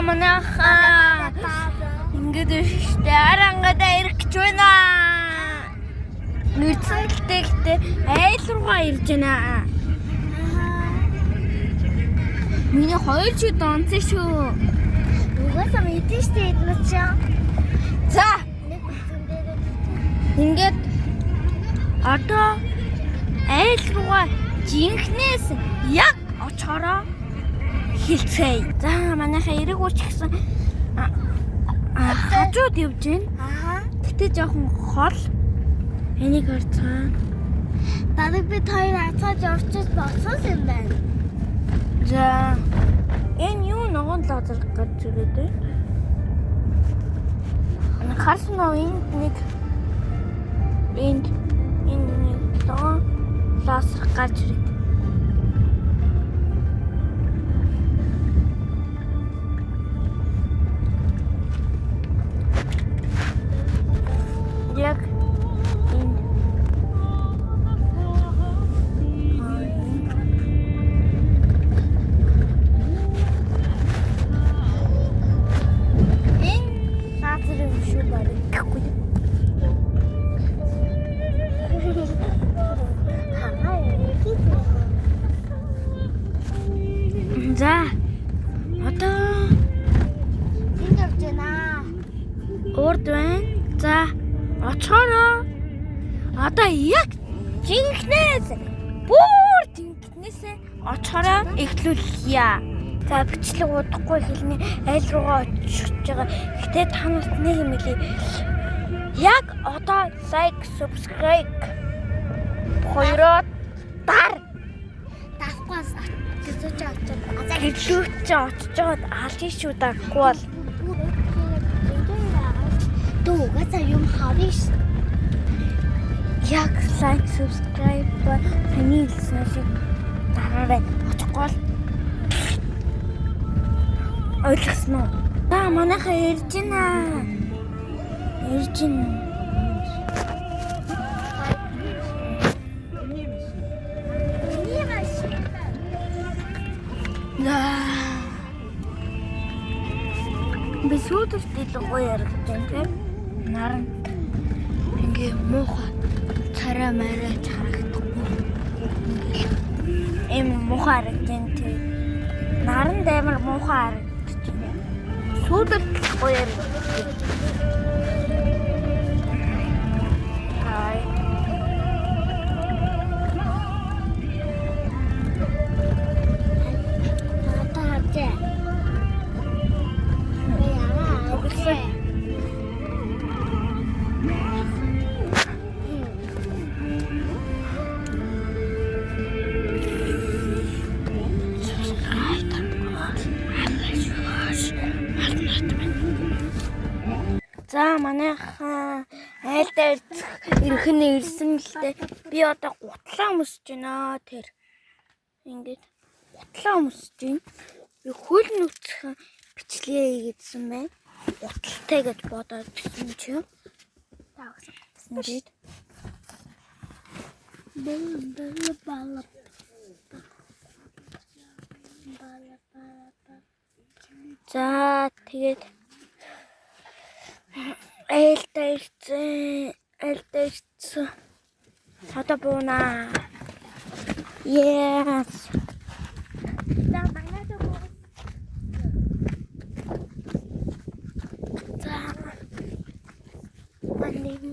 манайхаа ингээд штэ арангада ирэх гэж байна. Нүцэн гэхдээ айл руугаа ирж байна. Миний 2 жил онцсон шүү. Угаасаа мэдэн штэ эднэ чи. За. Ингээд одоо айл руугаа жинхнээс яг очихороо хэлцгээе. За манайхаа эрэг ууч гэсэн хажууд явж байна. Гэтэ жоохон хол. Энийг харцгаа. Баби бид хоёр хацааж орчих болсон юм байна. За энэ юу ногоон лазер гэж ирээд байна. Харсан уу энд нэг лазер гарч ирээд. Яг за одоо Энд явж байна. урд байна. За очихороо одоо яг жинхнээс бүр жинхнээс очихороо эхлүүлье. За бичлэг удахгүй хэлний айл руугаа очиж байгаа. Гэтэ та нарт нэг юм хэлье. Яг одоо лайк, subscribe хоёроо дар Даахгүй гэж очиж. хэлүүч очиж жоод аль шүү даггүй бол Дөө угаасаа юм харна ш. яг лайк, subscribe таны хэлсэн шиг дараарай. Очихгүй бол ойлгосон уу? Та манайхаа ирж байна. Ирж байна. Би сүйдэлт илүү гоё яригдсан тийм. Наран ингээ муухай царай марай харагдахгүй. Эм муухай харагдсан тийм. Наран даймар муухай харагдсан. Сүйдэлт гоё яригдсан. Хай. За манайхаа айлдаа ирэх нь ирсэн л дээ. Би одоо гутлаа өмсөж байна. Тэр ингээд гутлаа өмсөж байна. Би хөл нүцхэн бичлэгээ хийгээдсэн байна. Гуталтай гэж бодоод бичсэн чи. Таагсан гээд. За тэгээд айлдаа ирсэн. Одоо буунаа. Yes. За манай дөө. За. Анин.